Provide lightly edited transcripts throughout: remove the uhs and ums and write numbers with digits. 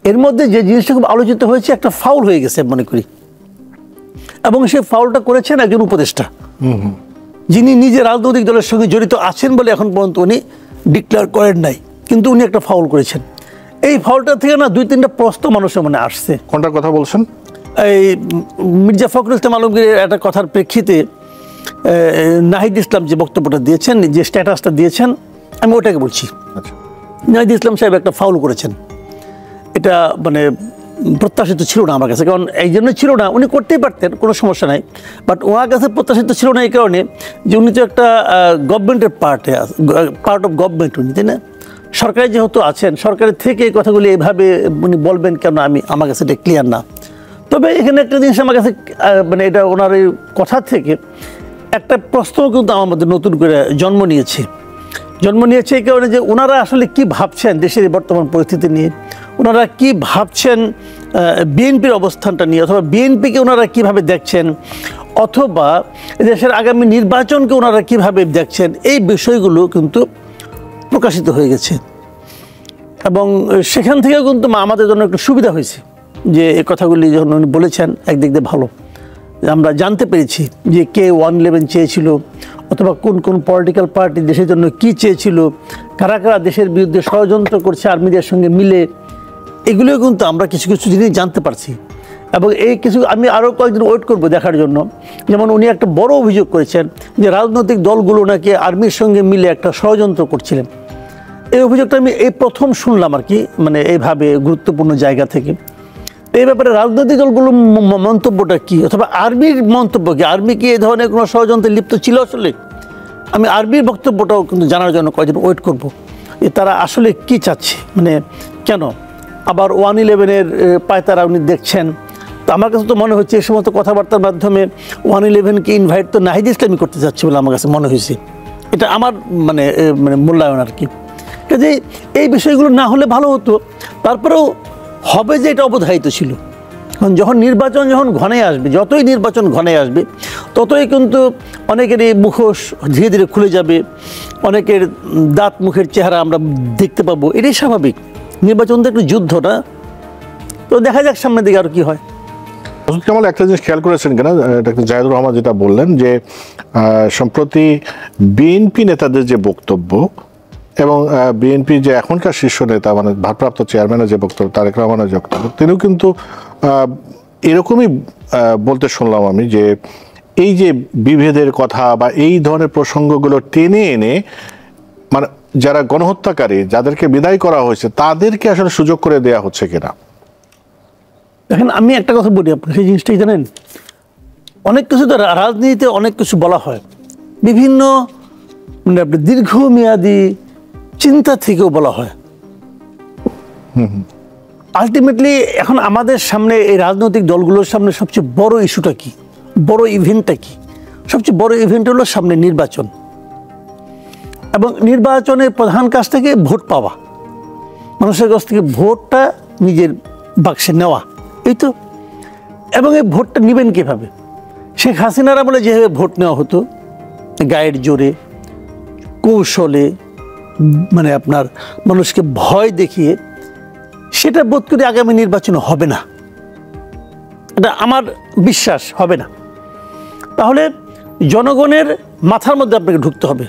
এর মধ্যে যে জিনিসটা খুব আলোচিত হয়েছে, একটা ফাউল হয়ে গেছে মনে করি, এবং সেই ফাউলটা করেছেন একজন উপদেষ্টা, যিনি নিজে রাজনৈতিক দলের সঙ্গে জড়িত আছেন বলে এখন পর্যন্ত উনি ডিক্লেয়ার করেন নাই, কিন্তু উনি একটা ফাউল করেছেন। এই ফাউলটা থেকে না 2-3টা প্রশ্ন মানুষের মনে আসছে। কোনটার কথা বলছেন? এই মির্জা ফখরুল ইসলাম আলমগীরের একটা কথার প্রেক্ষিতে নাহিদ ইসলাম যে বক্তব্যটা দিয়েছেন, যে স্ট্যাটাসটা দিয়েছেন, আমি ওটাকে বলছি। নাহিদ ইসলাম সাহেব একটা ফাউল করেছেন, এটা মানে প্রত্যাশিত ছিল না আমার কাছে। কারণ এই জন্য ছিল না, উনি করতেই পারতেন, কোনো সমস্যা নাই, বাট ওনার কাছে প্রত্যাশিত ছিল না এই কারণে যে উনি তো একটা গভর্নমেন্টের পার্ট অফ গভর্নমেন্ট উনি, তাই না? সরকারে যেহেতু আছেন, সরকারের থেকে এই কথাগুলি এইভাবে উনি বলবেন কেন, আমার কাছে এটা ক্লিয়ার না। তবে এখানে একটা জিনিস আমার কাছে মানে এটা ওনার এই কথা থেকে একটা প্রশ্ন কিন্তু আমার মধ্যে নতুন করে জন্ম নিয়েছে এই কারণে যে ওনারা আসলে কি ভাবছেন দেশের বর্তমান পরিস্থিতি নিয়ে, ওনারা কি ভাবছেন বিএনপির অবস্থানটা নিয়ে, অথবা বিএনপিকে ওনারা কিভাবে দেখছেন, অথবা দেশের আগামী নির্বাচনকে ওনারা কিভাবে দেখছেন, এই বিষয়গুলো কিন্তু প্রকাশিত হয়ে গেছে। এবং সেখান থেকেও কিন্তু আমাদের জন্য একটু সুবিধা হয়েছে যে এই কথাগুলি যখন উনি বলেছেন, একদিক দিয়ে ভালো আমরা জানতে পেরেছি যে কে 111 চেয়েছিল, অথবা কোন কোন পলিটিক্যাল পার্টি দেশের জন্য কি চেয়েছিল, কারা কারা দেশের বিরুদ্ধে ষড়যন্ত্র করছে আর্মিদের সঙ্গে মিলে, এগুলোও কিন্তু আমরা কিছু কিছু জিনিস জানতে পারছি। এবং এই কিছু আমি আরও কয়েকদিন ওয়েট করবো দেখার জন্য। যেমন উনি একটা বড় অভিযোগ করেছেন যে রাজনৈতিক দলগুলো নাকি আর্মির সঙ্গে মিলে একটা ষড়যন্ত্র করছিলেন। এই অভিযোগটা আমি এই প্রথম শুনলাম আর কি, মানে এইভাবে গুরুত্বপূর্ণ জায়গা থেকে। এই ব্যাপারে রাজনৈতিক দলগুলোর মন্তব্যটা কি, অথবা আর্মির মন্তব্য কি, আর্মি কি এই ধরনের কোনো ষড়যন্ত্রে লিপ্ত ছিল আসলে? আমি আর্মির বক্তব্যটাও কিন্তু জানার জন্য কয়েকদিন ওয়েট করব যে তারা আসলে কি চাচ্ছে, মানে কেন আবার 111-এর পায়তারা উনি দেখছেন। তো আমার কাছে তো মনে হচ্ছে এই সমস্ত কথাবার্তার মাধ্যমে 111-কে ইনভাইট তো নাহিদ ইসলামই করতে যাচ্ছে বলে আমার কাছে মনে হয়েছে। এটা আমার মানে মূল্যায়ন আর কি। কাজে এই বিষয়গুলো না হলে ভালো হতো, তারপরেও হবে যে এটা অবধারিত ছিল। কারণ নির্বাচন যখন ঘনে আসবে, যতই নির্বাচন ঘনে আসবে, ততই কিন্তু অনেকেরই মুখোশ ধীরে ধীরে খুলে যাবে, অনেকের দাঁত মুখের চেহারা আমরা দেখতে পাবো। এটাই স্বাভাবিক, নির্বাচন তো একটু যুদ্ধ না। তো দেখা যাক সামনের দিকে আর কি হয়। কামাল, একটা জিনিস খেয়াল করেছেন কিনা, ডক্টর জাহিদুর রহমান যেটা বললেন যে সম্প্রতি বিএনপি নেতাদের যে বক্তব্য এবং বিএনপি যে এখনকার শীর্ষ নেতা মানে ভারপ্রাপ্ত চেয়ারম্যানের যে বক্তব্য, তারেক রহমানের যে বক্তব্য, তিনিও কিন্তু এরকমই বলতে শুনলাম আমি যে এই যে বিভেদের কথা বা এই ধরনের প্রসঙ্গগুলো টেনে এনে মানে যারা গণহত্যাকারী, যাদেরকে বিদায় করা হয়েছে, তাদেরকে আসলে সুযোগ করে দেওয়া হচ্ছে কিনা। দেখেন আমি একটা কথা বলি আপনার, সেই জিনিসটাই জানেন, অনেক কিছু তো রাজনীতিতে অনেক কিছু বলা হয়, বিভিন্ন মানে আপনার দীর্ঘমেয়াদী চিন্তা থেকেও বলা হয়। আলটিমেটলি এখন আমাদের সামনে এই রাজনৈতিক দলগুলোর সামনে সবচেয়ে বড় ইস্যুটা কি, বড় ইভেন্টটা কি? সবচেয়ে বড় ইভেন্ট হলো সামনে নির্বাচন, এবং নির্বাচনের প্রধান কাজ থেকে ভোট পাওয়া, মানুষের কাছ থেকে ভোটটা নিজের বাক্সে নেওয়া, এই তো। এবং এই ভোটটা নেবেন কীভাবে? শেখ হাসিনারা বলে যেভাবে ভোট নেওয়া হতো গায়ের জোরে, কৌশলে, মানে আপনার মানুষকে ভয় দেখিয়ে, সেটা বোধ করি আগামী নির্বাচনে হবে না, এটা আমার বিশ্বাস হবে না। তাহলে জনগণের মাথার মধ্যে আপনাকে ঢুকতে হবে,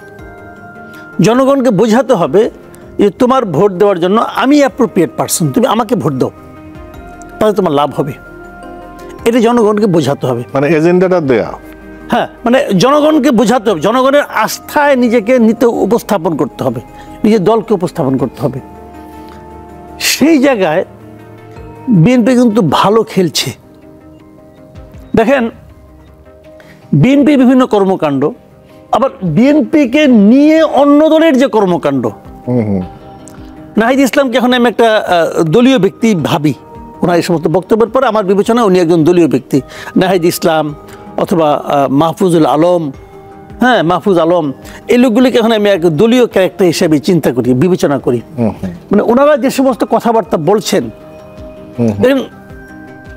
জনগণকে বোঝাতে হবে যে তোমার ভোট দেওয়ার জন্য আমি অ্যাপ্রোপ্রিয়েট পারসন, তুমি আমাকে ভোট দাও, তাহলে তোমার লাভ হবে। এটা জনগণকে বোঝাতে হবে, মানে এজেন্ডাটা দেয়া। হ্যাঁ, মানে জনগণকে বোঝাতে হবে, জনগণের আস্থায় নিজেকে নিতে উপস্থাপন করতে হবে, নিজের দলকে উপস্থাপন করতে হবে। সেই জায়গায় বিএনপি কিন্তু ভালো খেলছে। দেখেন বিএনপি বিভিন্ন কর্মকাণ্ড, আবার বিএনপিকে নিয়ে অন্য দলের যে কর্মকাণ্ড, নাহিদ ইসলামকে এখন আমি একটা দলীয় ব্যক্তি ভাবি, ওনার এই সমস্ত বক্তব্যের পরে আমার বিবেচনায় উনি একজন দলীয় ব্যক্তি। নাহিদ ইসলাম অথবা মাহফুজুল আলম, হ্যাঁ মাহফুজ আলম, এই লোকগুলিকে এখন আমি এক দলীয় ক্যারেক্টার হিসেবে চিন্তা করি, বিবেচনা করি। মানে ওনারা যে সমস্ত কথাবার্তা বলছেন,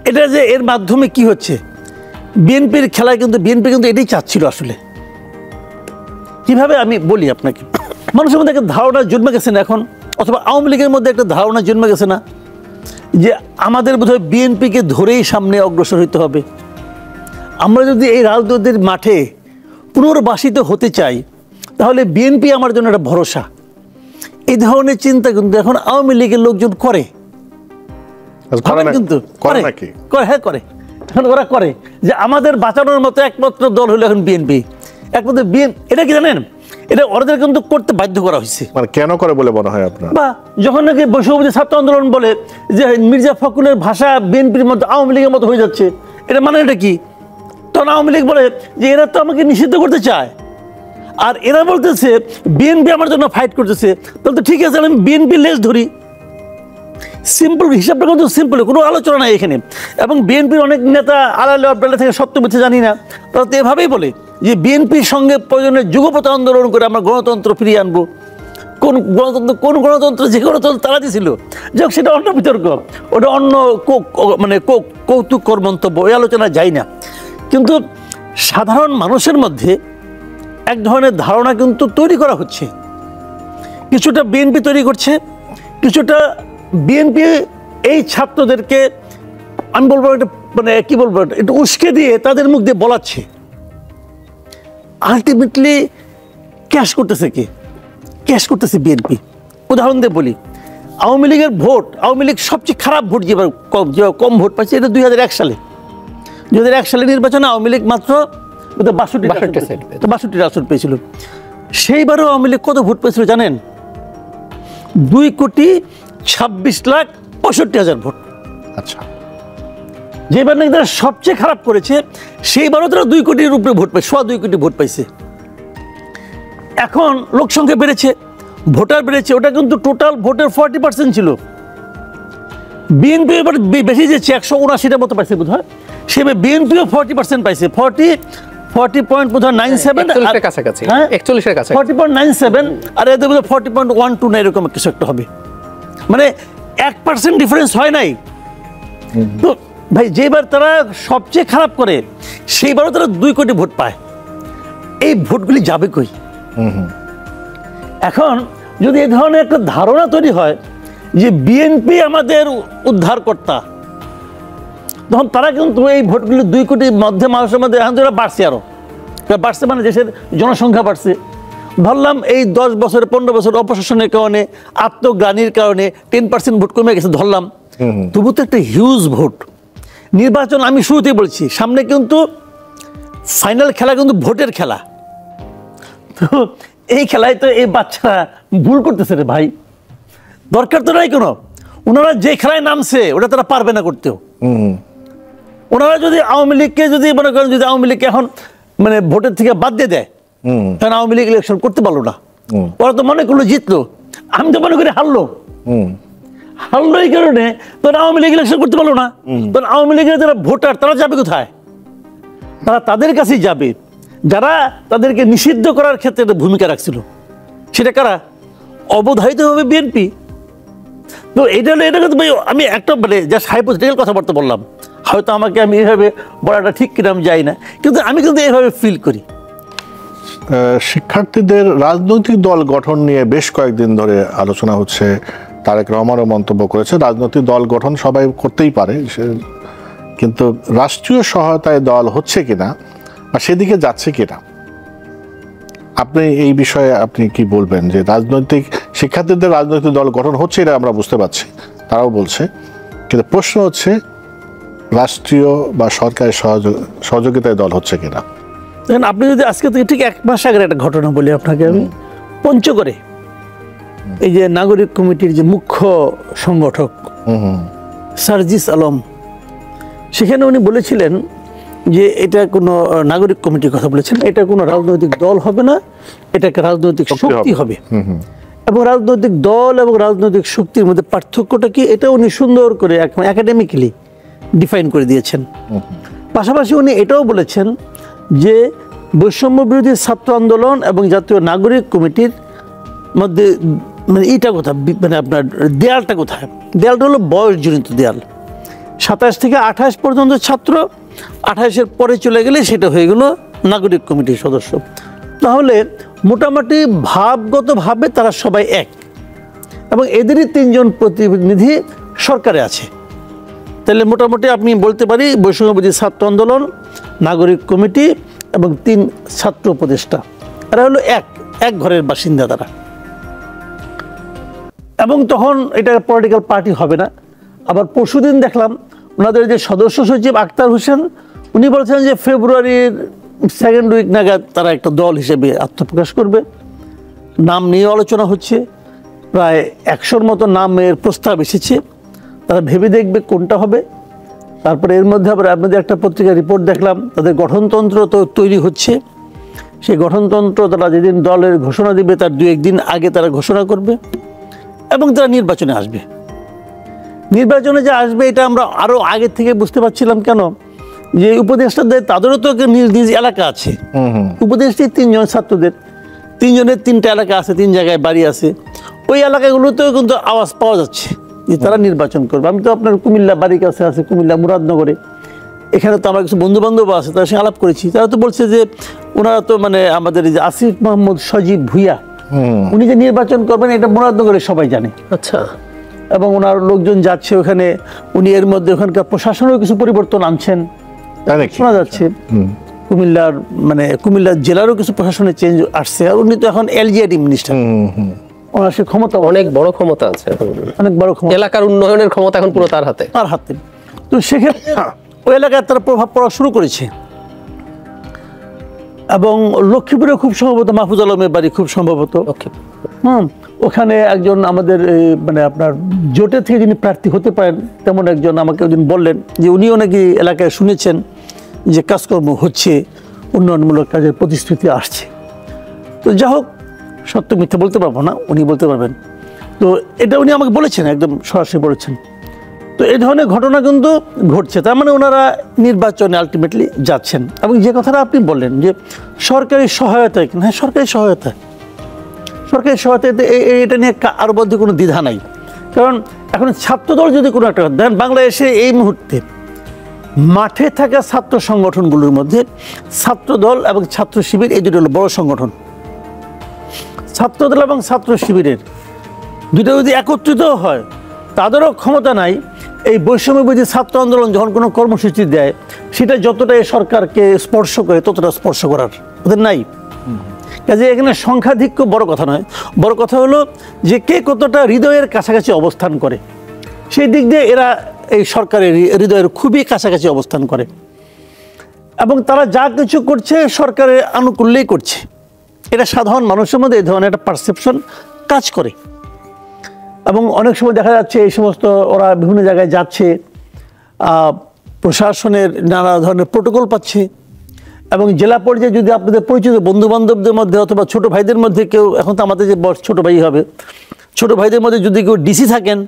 এটা যে এর মাধ্যমে কি হচ্ছে, বিএনপির খেলায় কিন্তু বিএনপি কিন্তু এটাই চাচ্ছিল আসলে। কিভাবে আমি বলি আপনাকে, মানুষের মধ্যে একটা ধারণা জন্মে গেছে না এখন, অথবা আওয়ামী লীগের মধ্যে একটা ধারণা জন্মে গেছে না যে আমাদের বোধহয় বিএনপিকে ধরেই সামনে অগ্রসর হতে হবে। আমরা যদি এই রাজনীতির মাঠে পুনর্বাসিত হতে চাই তাহলে বিএনপি আমার জন্য একটা ভরসা। এই ধরনের চিন্তা কিন্তু এখন আওয়ামী লীগের লোকজন করে, কিন্তু হ্যাঁ করে, এখন ওরা করে যে আমাদের বাঁচানোর মতো একমাত্র দল হলো এখন বিএনপি। একমাত্র এটা কি জানেন, এটা ওদের কিন্তু করতে বাধ্য করা হয়েছে। মানে কেন করে বলে মনে হয় আপনার? বা যখন নাকি বৈষম্যবিরোধী ছাত্র আন্দোলন বলে যে মির্জা ফখরুলের ভাষা বিএনপির মতো আওয়ামী লীগের মতো হয়ে যাচ্ছে, এটা মানে এটা কি? তখন আওয়ামী লীগ বলে যে এরা তো আমাকে নিষিদ্ধ করতে চায়, আর এরা বলতেছে বিএনপি আমার জন্য ফাইট করতেছে, তাহলে তো ঠিক আছে আমি বিএনপি লেজ ধরি। সিম্পল হিসাবটা কিন্তু সিম্পল, কোনো আলোচনা নাই এখানে। এবং বিএনপির অনেক নেতা আড়ালে অবডালে থেকে সত্য মিথ্যে জানি না, তারা তো এভাবেই বলে যে বিএনপির সঙ্গে প্রয়োজনে যুগপথ আন্দোলন করে আমরা গণতন্ত্র ফিরিয়ে আনবো। কোন গণতন্ত্র? যে গণতন্ত্র তারা দিয়েছিল, যাক সেটা অন্য বিতর্ক, ওটা অন্য মানে কৌতুককর মন্তব্য, ওই আলোচনা যাই না। কিন্তু সাধারণ মানুষের মধ্যে এক ধরনের ধারণা কিন্তু তৈরি করা হচ্ছে, কিছুটা বিএনপি তৈরি করছে, কিছুটা বিএনপি এই ছাত্রদেরকে আমি বলবো এটা মানে কি বলবো একটু উস্কে দিয়ে তাদের মুখ দিয়ে বলাচ্ছে। আলটিমেটলি ক্যাশ করতেছে কে? ক্যাশ করতেছে বিএনপি। উদাহরণ দিয়ে বলি, আওয়ামী লীগের ভোট, আওয়ামী লীগ সবচেয়ে খারাপ ভোট যেবার কম ভোট পাচ্ছে এটা 2001 সালে। 2001 সালে নির্বাচনে আওয়ামী লীগ মাত্র 62টি আসন পেয়েছিল। সেইবারও আওয়ামী লীগ কত ভোট পেয়েছিল জানেন? 2,26,65,000 ভোট। আচ্ছা, যেবার নাকি তারা সবচেয়ে খারাপ করেছে সেইবারও তারা 2 কোটির উপরে ভোট পায়, 2.25 কোটি ভোট পাইছে। এখন লোক সংখ্যা বেড়েছে, ভোটার বেড়েছে, ওটা কিন্তু টোটাল ভোটের 40% ছিল। বিএনপি এবার বেশি যেছে, 179টার মতো পাইছে বোধ হয়, সেভাবে বিএনপিও 40% পাইছে, 40.97 কাছাকাছি, 40.97, আর এদের মধ্যে 40.12 না এরকম কিছু একটা হবে, মানে 1% ডিফারেন্স হয় নাই। তো ভাই যেবার তারা সবচেয়ে খারাপ করে সেইবারও তারা 2 কোটি ভোট পায়। এই ভোটগুলি যাবে কই? এখন যদি এই ধরনের একটা ধারণা তৈরি হয় যে বিএনপি আমাদের উদ্ধারকর্তা, তখন তারা কিন্তু এই ভোটগুলি 2 কোটির মধ্যে মানুষের মধ্যে এখন তারা বাড়ছে, আরো বাড়ছে, মানে দেশের জনসংখ্যা বাড়ছে। ধরলাম এই 10 বছর 15 বছর অপশাসনের কারণে, আত্মগ্লানির কারণে 10% ভোট কমে গেছে ধরলাম, তবু তো একটা হিউজ ভোট। নির্বাচন আমি শুরুতেই বলছি, সামনে কিন্তু ফাইনাল খেলা কিন্তু ভোটের খেলা। তো এই খেলায় তো এই বাচ্চারা ভুল করতেছে রে ভাই, দরকার তো নাই কোনো। ওনারা যে খেলায় নামছে ওটা তারা পারবে না করতেও। ওনারা যদি আওয়ামী লীগকে যদি মনে করেন, যদি আওয়ামী লীগকে এখন মানে ভোটের থেকে বাদ দিয়ে দেয়, কারণ আওয়ামী লীগ ইলেকশন করতে পারলো না, ওরা তো মনে করলো জিতলো, আমি তো মনে করি হারলো এই কারণে তখন আওয়ামী লীগ ইলেকশন করতে পারলো না। তখন আওয়ামী লীগের যারা ভোটার তারা যাবে কোথায়? তারা তাদের কাছেই যাবে যারা তাদেরকে নিষিদ্ধ করার ক্ষেত্রে একটা ভূমিকা রাখছিল। সেটা কারা? অবধারিতভাবে বিএনপি। তো এটা কিন্তু আমি একটা মানে জাস্ট হাইপোথেটিক্যাল কথাবার্তা বললাম, হয়তো আমাকে আমি এইভাবে বলাটা ঠিক কিনা আমি যাই না, কিন্তু আমি কিন্তু এইভাবে ফিল করি। শিক্ষার্থীদের রাজনৈতিক দল গঠন নিয়ে বেশ কয়েকদিন ধরে আলোচনা হচ্ছে। তারেক রহমানও মন্তব্য করেছে রাজনৈতিক দল গঠন সবাই করতেই পারে, কিন্তু রাষ্ট্রীয় সহায়তায় দল হচ্ছে কিনা বা সেদিকে যাচ্ছে কিনা, আপনি এই বিষয়ে আপনি কি বলবেন? যে রাজনৈতিক শিক্ষার্থীদের রাজনৈতিক দল গঠন হচ্ছে এটা আমরা বুঝতে পারছি, তারাও বলছে, কিন্তু প্রশ্ন হচ্ছে রাষ্ট্রীয় বা সরকারের সহযোগিতায় দল হচ্ছে কিনা। দেখেন, আপনি যদি আজকে থেকে ঠিক 1 মাস আগের একটা ঘটনা বলি আপনাকে, আমি পঞ্চগড়ে এই যে নাগরিক কমিটির যে মুখ্য সংগঠক সার্জিস আলম, সেখানে উনি বলেছিলেন যে এটা কোনো নাগরিক কমিটির কথা বলেছেন, এটা কোনো রাজনৈতিক দল হবে না, এটা একটা রাজনৈতিক শক্তি হবে। এবং রাজনৈতিক দল এবং রাজনৈতিক শক্তির মধ্যে পার্থক্যটা কি এটা উনি সুন্দর করে একাডেমিক্যালি ডিফাইন করে দিয়েছেন। পাশাপাশি উনি এটাও বলেছেন যে বৈষম্য বিরোধী ছাত্র আন্দোলন এবং জাতীয় নাগরিক কমিটির মধ্যে মানে এইটা কোথায়, মানে আপনার দেয়ালটা কোথায়? দেয়ালটা হলো বয়সজনিত দেয়াল। 27 থেকে 28 পর্যন্ত ছাত্র, 28-এর পরে চলে গেলে সেটা হয়ে গেল নাগরিক কমিটির সদস্য। তাহলে মোটামুটি ভাবগতভাবে তারা সবাই এক, এবং এদেরই 3 জন প্রতিনিধি সরকারে আছে, তাহলে মোটামুটি আপনি বলতে পারি বৈষম্যবিরোধী ছাত্র আন্দোলন, নাগরিক কমিটি এবং 3 ছাত্র উপদেষ্টা, এরা হলো এক ঘরের বাসিন্দা তারা। এবং তখন এটা পলিটিক্যাল পার্টি হবে না। আবার পরশুদিন দেখলাম ওনাদের যে সদস্য সচিব আক্তার হোসেন, উনি বলছেন যে ফেব্রুয়ারির 2nd উইক নাগাদ তারা একটা দল হিসেবে আত্মপ্রকাশ করবে। নাম নিয়ে আলোচনা হচ্ছে, প্রায় 100-র মতো নামের প্রস্তাব এসেছে, তারা ভেবে দেখবে কোনটা হবে। তারপরে এর মধ্যে আবার আপনাদের একটা পত্রিকার রিপোর্ট দেখলাম, তাদের গঠনতন্ত্র তো তৈরি হচ্ছে। সেই গঠনতন্ত্র তারা যেদিন দলের ঘোষণা দিবে তার 2-1 দিন আগে তারা ঘোষণা করবে এবং তারা নির্বাচনে আসবে। নির্বাচনে যে আসবে এটা আমরা আরও আগে থেকে বুঝতে পারছিলাম। কেন? যে উপদেষ্টাদের তাদেরও তো নিজ নিজ এলাকা আছে। উপদেষ্টা 3 জন ছাত্রদের, 3 জনের 3টা এলাকা আছে, 3 জায়গায় বাড়ি আছে। ওই এলাকাগুলোতেও কিন্তু আওয়াজ পাওয়া যাচ্ছে যে তারা নির্বাচন করবে। আমি তো আপনার কুমিল্লা বাড়ির কাছে আছে, কুমিল্লা মুরাদনগরে, এখানে তো আমার কিছু বন্ধু বান্ধব আছে, তার সঙ্গে আলাপ করেছি। তারা তো বলছে যে ওনারা তো মানে আমাদের যে আসিফ মাহমুদ সজীব ভুইয়া, উনি যে নির্বাচন করবেন এটা মুরাদনগরে সবাই জানে। আচ্ছা। এবং ওনার লোকজন যাচ্ছে ওখানে, উনি এর মধ্যে ওখানকার প্রশাসনেও কিছু পরিবর্তন আনছেন শোনা যাচ্ছে। কুমিল্লা জেলারও কিছু প্রশাসনে চেঞ্জ আসছে। আর উনি তো এখন এলজিআইডি মিনিস্টার, ওনার সে ক্ষমতা, অনেক বড় ক্ষমতা আছে, অনেক বড় ক্ষমতা, এলাকার উন্নয়নের ক্ষমতা এখন পুরো তার হাতে। তো সেক্ষেত্রে ওই এলাকায় তারা প্রভাব পড়া শুরু করেছে। এবং লক্ষ্মীপুরে খুব সম্ভবত মাহফুজ আলমের বাড়ি, খুব সম্ভবত ওখানে একজন আমাদের মানে আপনার জোটের থেকে যিনি প্রার্থী হতে পারেন তেমন একজন আমাকে ওদিন বললেন যে উনিও নাকি এলাকায় শুনেছেন যে কাজকর্ম হচ্ছে, উন্নয়নমূলক কাজের প্রতিশ্রুতি আসছে। তো যা হোক, সত্য মিথ্যা বলতে পারবো না, উনি বলতে পারবেন। তো এটা উনি আমাকে বলেছেন, একদম সরাসরি বলেছেন। তো এই ধরনের ঘটনা কিন্তু ঘটছে, তার মানে ওনারা নির্বাচনে আলটিমেটলি যাচ্ছেন। এবং যে কথাটা আপনি বললেন যে সরকারি সহায়তায়, হ্যাঁ সরকারি সহায়তা, এটা নিয়ে আর মধ্যে কোনো দ্বিধা নাই। কারণ এখন ছাত্রদল যদি কোনো একটা দেখেন, বাংলাদেশে এই মুহূর্তে মাঠে থাকা ছাত্র সংগঠনগুলোর মধ্যে ছাত্রদল এবং ছাত্র শিবির এই দুটো হলো বড় সংগঠন। ছাত্রদল এবং ছাত্র শিবিরের দুটো যদি একত্রিত হয়, তাদেরও ক্ষমতা নাই এই বৈষম্যবিরোধী ছাত্র আন্দোলন যখন কোনো কর্মসূচি দেয় সেটা যতটা এই সরকারকে স্পর্শ করে ততটা স্পর্শ করার ওদের নাই। কাজে এখানে সংখ্যাধিক্য বড় কথা নয়, বড় কথা হলো যে কে কতটা হৃদয়ের কাছাকাছি অবস্থান করে। সেই দিক দিয়ে এরা এই সরকারের হৃদয়ের খুবই কাছাকাছি অবস্থান করে এবং তারা যা কিছু করছে সরকারের আনুকূল্যেই করছে। এটা সাধারণ মানুষের মধ্যে এই ধরনের একটা পারসেপশন কাজ করে। এবং অনেক সময় দেখা যাচ্ছে এই সমস্ত ওরা বিভিন্ন জায়গায় যাচ্ছে, প্রশাসনের নানা ধরনের প্রোটোকল পাচ্ছে। এবং জেলা পর্যায়ে যদি আপনাদের পরিচিত বন্ধুবান্ধবদের মধ্যে অথবা ছোটো ভাইদের মধ্যে কেউ, এখন তো আমাদের যে বয়স ছোটো ভাই হবে, ছোটো ভাইদের মধ্যে যদি কেউ ডিসি থাকেন,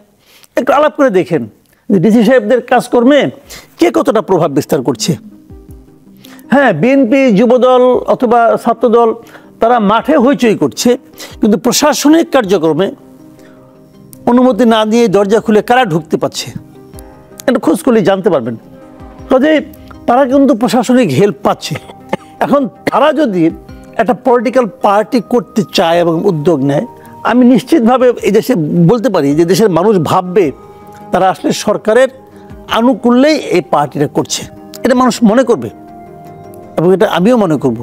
একটু আলাপ করে দেখেন যে ডিসি সাহেবদের কাজকর্মে কে কতটা প্রভাব বিস্তার করছে। হ্যাঁ, বিএনপি, যুবদল অথবা ছাত্রদল তারা মাঠে হইচই করছে, কিন্তু প্রশাসনিক কার্যক্রমে অনুমতি না দিয়ে দরজা খুলে কারা ঢুকতে পারছে এটা খোঁজ করলেই জানতে পারবেন। কাজে তারা কিন্তু প্রশাসনিক হেল্প পাচ্ছে। এখন তারা যদি একটা পলিটিক্যাল পার্টি করতে চায় এবং উদ্যোগ নেয়, আমি নিশ্চিতভাবে এই দেশে বলতে পারি যে দেশের মানুষ ভাববে তারা আসলে সরকারের আনুকূল্যেই এই পার্টিটা করছে, এটা মানুষ মনে করবে এবং এটা আমিও মনে করব।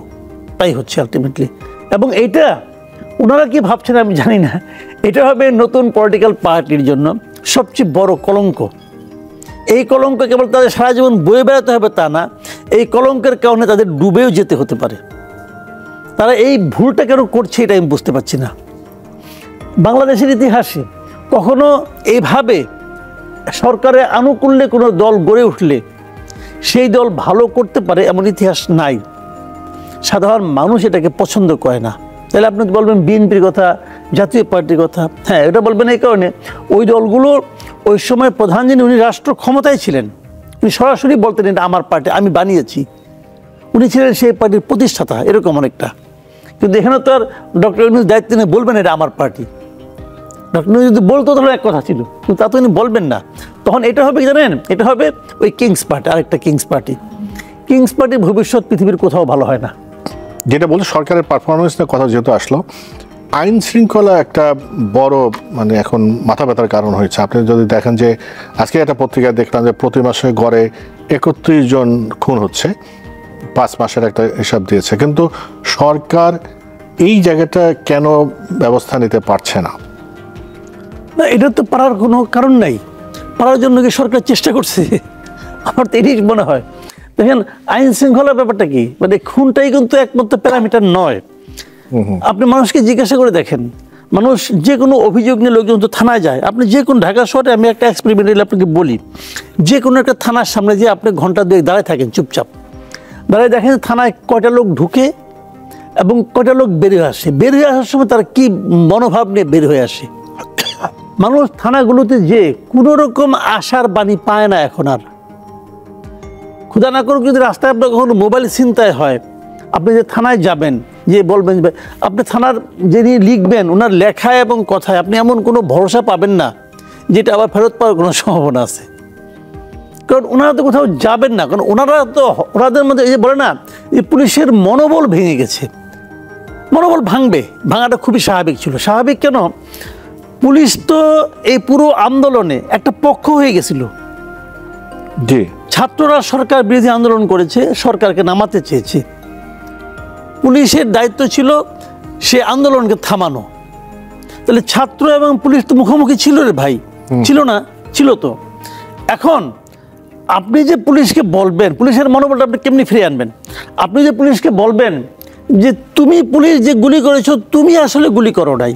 তাই হচ্ছে আলটিমেটলি। এবং এইটা ওনারা কি ভাবছেন আমি জানি না, এটা হবে নতুন পলিটিক্যাল পার্টির জন্য সবচেয়ে বড় কলঙ্ক। এই কলঙ্ক কেবল তাদের সারা জীবন বয়ে বেড়াতে হবে তা না, এই কলঙ্কের কারণে তাদের ডুবেও যেতে হতে পারে। তারা এই ভুলটা কেন করছে এটা আমি বুঝতে পারছি না। বাংলাদেশের ইতিহাসে কখনো এইভাবে সরকারের আনুকূল্যে কোনো দল গড়ে উঠলে সেই দল ভালো করতে পারে এমন ইতিহাস নাই। সাধারণ মানুষ এটাকে পছন্দ করে না। তাহলে আপনি বলবেন বিএনপির কথা, জাতীয় পার্টির কথা, হ্যাঁ এটা বলবেন এই কারণে ওই দলগুলোর ওই সময় প্রধান যিনি উনি রাষ্ট্র ক্ষমতায় ছিলেন, উনি সরাসরি বলতেন এটা আমার পার্টি, আমি বানিয়েছি। উনি ছিলেন সেই পার্টির প্রতিষ্ঠাতা, এরকম অনেকটা। কিন্তু এখানে তো আর ডক্টর ইউনূস দায়িত্ব নিয়ে বলবেন এটা আমার পার্টি। ডক্টর ইউনূস যদি বলতো তাহলে এক কথা ছিল, কিন্তু তা তো উনি বলবেন না। তখন এটা হবে কি জানেন, এটা হবে ওই কিংস পার্টি, আরেকটা কিংস পার্টি। কিংস পার্টির ভবিষ্যৎ পৃথিবীর কোথাও ভালো হয় না। যেটা বলতে সরকারের পারফরমেন্স নিয়ে কথা যেহেতু আসলো, আইন শৃঙ্খলা একটা বড় মানে এখন মাথা ব্যথার কারণ হয়েছে। আপনি যদি দেখেন যে আজকে একটা পত্রিকায় দেখলাম যে প্রতি মাসে গড়ে 31 জন খুন হচ্ছে, 5 মাসের একটা হিসাব দিয়েছে, কিন্তু সরকার এই জায়গাটা কেন ব্যবস্থা নিতে পারছে না? না, এটা তো পারার কোনো কারণ নাই। পারার জন্য কি সরকার চেষ্টা করছে? আমার তো এটাই মনে হয়। দেখেন, আইন শৃঙ্খলার ব্যাপারটা কি, মানে খুনটাই কিন্তু একমাত্র প্যারামিটার নয়। আপনি মানুষকে জিজ্ঞাসা করে দেখেন, মানুষ যে কোনো অভিযোগ নিয়ে লোকজন তো থানায় যায়। আপনি যে কোনো ঢাকা শহরে, আমি একটা এক্সপেরিমেন্ট আপনাকে বলি, যে কোনো একটা থানার সামনে যে আপনি ঘন্টা 2 দাঁড়ায় থাকেন চুপচাপ, দাঁড়ায় দেখেন থানায় কয়টা লোক ঢুকে এবং কয়টা লোক বের হয়ে আসে। বের হয়ে আসার সময় তারা কি মনোভাব নিয়ে বের হয়ে আসে। মানুষ থানাগুলোতে যে কোনো রকম আশার বাণী পায় না এখন আর। ক্ষুধা না করুক, যদি রাস্তায় আপনার কখনো মোবাইল ছিনতাই হয়, আপনি যে থানায় যাবেন, যে বলবেন, আপনি থানার যিনি লিখবেন ওনার লেখায় এবং কথায় আপনি এমন কোনো ভরসা পাবেন না যেটা আবার ফেরত পাওয়ার কোনো সম্ভাবনা আছে। কারণ ওনারা তো কোথাও যাবেন না, কারণ ওনারা তো, ওনাদের মধ্যে এই যে বলে না যে পুলিশের মনোবল ভেঙে গেছে। মনোবল ভাঙবে, ভাঙাটা খুবই স্বাভাবিক ছিল। স্বাভাবিক কেন? পুলিশ তো এই পুরো আন্দোলনে একটা পক্ষ হয়ে গেছিল। জি, ছাত্ররা সরকার বিরোধী আন্দোলন করেছে, সরকারকে নামাতে চেয়েছে। পুলিশের দায়িত্ব ছিল সে আন্দোলনকে থামানো। তাহলে ছাত্র এবং পুলিশ তো মুখোমুখি ছিল রে ভাই, ছিল না? ছিল তো। এখন আপনি যে পুলিশকে বলবেন, পুলিশের মনোবলটা আপনি কেমনি ফিরিয়ে আনবেন? আপনি যে পুলিশকে বলবেন যে তুমি পুলিশ যে গুলি করেছো, তুমি আসলে গুলি করো নাই,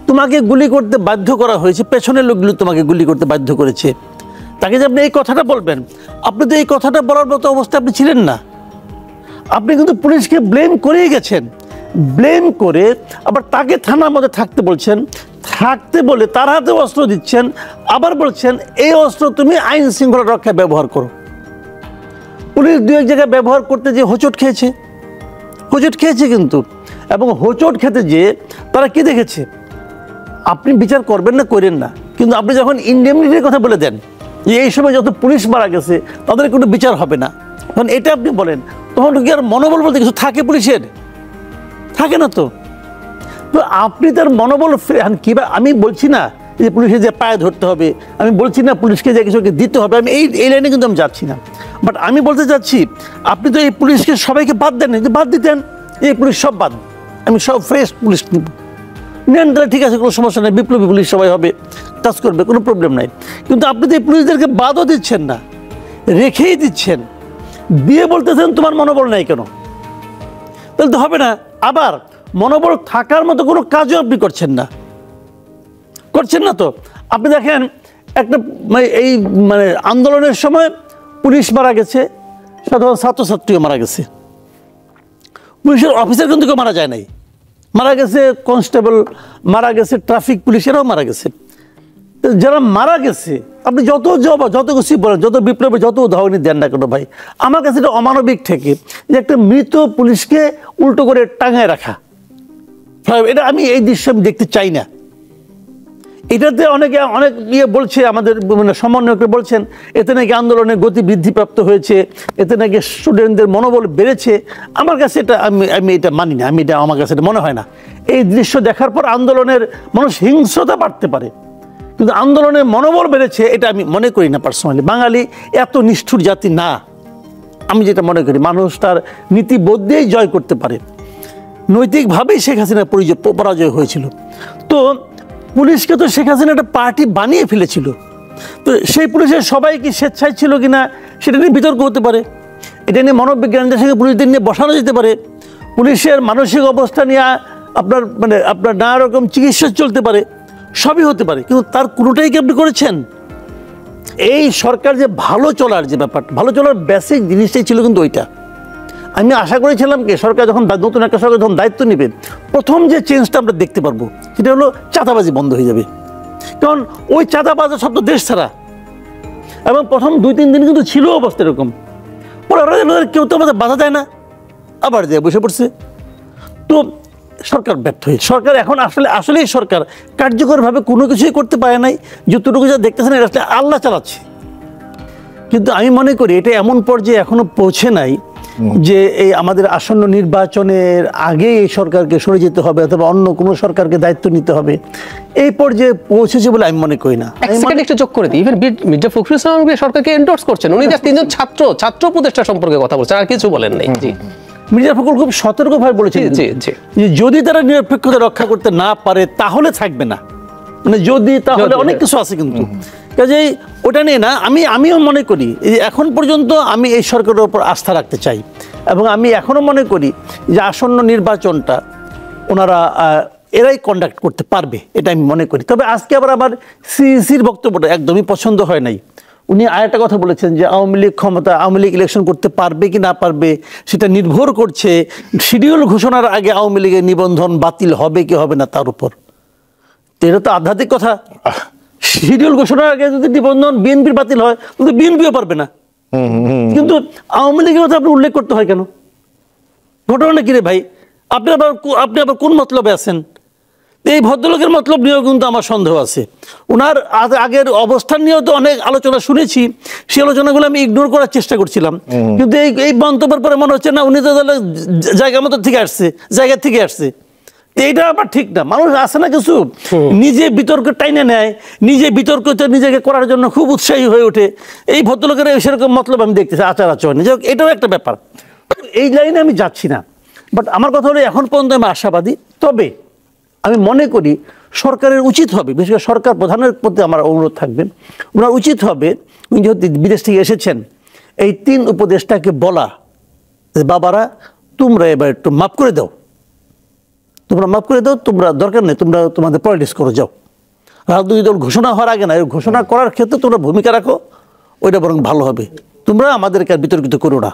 তোমাকে গুলি করতে বাধ্য করা হয়েছে, পেছনের লোকগুলো তোমাকে গুলি করতে বাধ্য করেছে, তাকে যে আপনি এই কথাটা বলবেন, আপনি তো এই কথাটা বলার মতো অবস্থায় আপনি ছিলেন না। আপনি কিন্তু পুলিশকে ব্লেম করেই গেছেন। ব্লেম করে আবার তাকে থানার মধ্যে থাকতে বলছেন, থাকতে বলে তার হাতে অস্ত্র দিচ্ছেন, আবার বলছেন এই অস্ত্র তুমি আইন শৃঙ্খলা রক্ষায় ব্যবহার করো। পুলিশ 2-1 জায়গায় ব্যবহার করতে যে হোঁচট খেয়েছে, হোঁচট খেয়েছে কিন্তু। এবং হোঁচট খেতে যে তারা কি দেখেছে, আপনি বিচার করবেন না, করেন না, কিন্তু আপনি যখন ইনডেমনিটির কথা বলে দেন যে এই সময় যত পুলিশ মারা গেছে তাদের কোনো বিচার হবে না, তখন এটা আপনি বলেন, তখন কি আর মনোবল বলতে কিছু থাকে? পুলিশের থাকে না তো। তো আপনি তার মনোবল কিভাবে? আমি বলছি না যে পুলিশের যে পায়ে ধরতে হবে, আমি বলছি না পুলিশকে যে কিছুকে দিতে হবে, আমি এই লাইনে কিন্তু আমি যাচ্ছি না। বাট আমি বলতে চাচ্ছি, আপনি তো এই পুলিশকে সবাইকে বাদ দেন, বাদ দিতেন, এই পুলিশ সব বাদ, আমি সব ফ্রেশ পুলিশ নিব, নেন তাহলে ঠিক আছে, কোনো সমস্যা নেই, বিপ্লবী পুলিশ সবাই হবে, কাজ করবে, কোনো প্রবলেম নাই। কিন্তু আপনি তো এই পুলিশদেরকে বাদও দিচ্ছেন না, রেখেই দিচ্ছেন, দিয়ে বলতেছেন তোমার মনোবল নাই কেন? তাহলে তো হবে না। আবার মনোবল থাকার মতো কোনো কাজও আপনি করছেন না, করছেন না তো। আপনি দেখেন একটা এই আন্দোলনের সময় পুলিশ মারা গেছে, সাধারণ ছাত্রছাত্রীও মারা গেছে, পুলিশের অফিসার কিন্তু কেউ মারা যায় নাই, মারা গেছে কনস্টেবল, মারা গেছে ট্রাফিক পুলিশেরাও মারা গেছে। যারা মারা গেছে আপনি যত কিছু বলেন, যত বিপ্লবের যত উদাহরণই দেন না কেন ভাই, আমার কাছে এটা অমানবিক থেকে যে একটা মৃত পুলিশকে উল্টো করে টাঙায় রাখা, এটা এই দৃশ্য আমি দেখতে চাই না। এটাতে অনেক বলছে, আমাদের সমন্বয়করা বলছেন এতে নাকি আন্দোলনের গতি বৃদ্ধিপ্রাপ্ত হয়েছে, এতে নাকি স্টুডেন্টদের মনোবল বেড়েছে। আমার কাছে এটা আমি এটা মানি না, আমার কাছে এটা মনে হয় না। এই দৃশ্য দেখার পর আন্দোলনের মানুষ হিংস্রতা বাড়তে পারে, কিন্তু আন্দোলনের মনোবল বেড়েছে এটা আমি মনে করি না পার্সোনালি। বাঙালি এত নিষ্ঠুর জাতি না, আমি যেটা মনে করি মানুষ তার নীতিবোধ দিয়েই জয় করতে পারে। নৈতিকভাবেই শেখ হাসিনা পরাজয় হয়েছিল। তো পুলিশকে তো শেখ হাসিনা একটা পার্টি বানিয়ে ফেলেছিল। তো সেই পুলিশের সবাই কি স্বেচ্ছায় ছিল কিনা সেটা নিয়ে বিতর্ক হতে পারে, এটা নিয়ে মনোবিজ্ঞানীদের সঙ্গে পুলিশদের নিয়ে বসানো যেতে পারে, পুলিশের মানসিক অবস্থা নিয়ে আপনার নানা রকম চিকিৎসা চলতে পারে, সবই হতে পারে, কিন্তু তার কোনোটাই কি আপনি করেছেন? এই সরকার যে ভালো চলার যে ব্যাপারটা, ভালো চলার বেসিক জিনিসটাই ছিল কিন্তু ওইটা। আমি আশা করেছিলাম কি সরকার যখন নতুন একটা সরকার যখন দায়িত্ব নেবে, প্রথম যে চেঞ্জটা আমরা দেখতে পারবো সেটা হলো চাঁদাবাজি বন্ধ হয়ে যাবে। কারণ ওই চাঁদাবাজের সব তো দেশ ছাড়া, এবং প্রথম 2-3 দিন কিন্তু ছিল অবস্থা এরকম, পরে কেউ তো আমাদের বাধা দেয় না, আবার যায় বসে পড়ছে। তো সরকার ব্যর্থ হয়ে, সরকার এখন আসলেই সরকার কার্যকরভাবে কোনো কিছুই করতে পারে নাই। যতটুকু যা দেখতেছেন এটা আসলে আল্লাহ চালাচ্ছে। কিন্তু আমি মনে করি এটা এমন পর্যায়ে এখনো পৌঁছে নাই যে এই আমাদের আসন্ন নির্বাচনের আগে এই সরকারকে সরে যেতে হবে অথবা অন্য কোনো সরকারকে দায়িত্ব নিতে হবে, এই পর্যায়ে পৌঁছেছে বলে আমি মনে করি না। এক সেকেন্ড একটু যোগ করে দিই, ইভেন মির্জা ফখরুল ইসলাম আলমগীর সরকারকে এন্ডোর্স করছেন, উনি জাস্ট তিনজন ছাত্র উপদেষ্টা সম্পর্কে কথা বলছেন, আর কিছু বলেন নাই। জি, মির্জা ফখরুল খুব সতর্কভাবে বলেছেন জি জি যে যদি তারা নিরপেক্ষতা রক্ষা করতে না পারে তাহলে থাকবে না, মানে যদি তাহলে অনেক কিছু আছে। কিন্তু কাজেই ওটা নিয়ে না, আমিও মনে করি এখন পর্যন্ত আমি এই সরকারের উপর আস্থা রাখতে চাই, এবং আমি এখনো মনে করি যে আসন্ন নির্বাচনটা ওনারা এরাই কন্ডাক্ট করতে পারবে, এটা আমি মনে করি। তবে আজকে আবার আমার সিইসির বক্তব্যটা একদমই পছন্দ হয় নাই। উনি আরেকটা কথা বলেছেন যে আওয়ামী লীগ ইলেকশন করতে পারবে কি না পারবে সেটা নির্ভর করছে শিডিউল ঘোষণার আগে আওয়ামী লীগের নিবন্ধন বাতিল হবে কি হবে না তার উপর। এটা তো আধ্যাত্মিক কথা। শিডিউল ঘোষণার আগে যদি নিবন্ধন বিএনপির বাতিল হয় তাহলে বিএনপিও পারবে না, কিন্তু আওয়ামী লীগের কথা আপনি উল্লেখ করতে হয় কেন? ঘটনাটা কি রে ভাই? আপনি আবার কোন মতলবে আছেন? এই ভদ্রলোকের মতলব নিয়েও কিন্তু আমার সন্দেহ আছে। ওনার আগের অবস্থান নিয়েও তো অনেক আলোচনা শুনেছি, সেই আলোচনাগুলো আমি ইগনোর করার চেষ্টা করছিলাম, কিন্তু এই মন্তব্যের পরে মনে হচ্ছে না উনি তো তাহলে জায়গা থেকে আসছে। এইটা আবার ঠিক না। মানুষ আছে না কিছু নিজে বিতর্ক টাইনে নেয়, নিজে বিতর্কতে নিজেকে করার জন্য খুব উৎসাহী হয়ে ওঠে। এই ভদ্রলোকের সেরকম মতলব আমি দেখতেছি আচার আচরণে, এটাও একটা ব্যাপার। এই লাইনে আমি যাচ্ছি না, বাট আমার কথা হলো এখন পর্যন্ত আমি আশাবাদী। তবে আমি মনে করি সরকারের উচিত হবে, বিশেষ করে সরকার প্রধানের প্রতি আমার অনুরোধ থাকবে, ওনার উচিত হবে উনি যেহেতু বিদেশ থেকে এসেছেন এই 3 উপদেষ্টাকে বলা যে বাবারা তোমরা এবার একটু মাফ করে দাও, তোমরা দরকার নেই, তোমরা তোমাদের পলিটিক্স করো, যাও। রাজনৈতিক দল ঘোষণা হওয়ার আগে না, ঘোষণা করার ক্ষেত্রে তোমরা ভূমিকা রাখো, ওইটা বরং ভালো হবে। তোমরা আমাদেরকে আর বিতর্কিত করো না।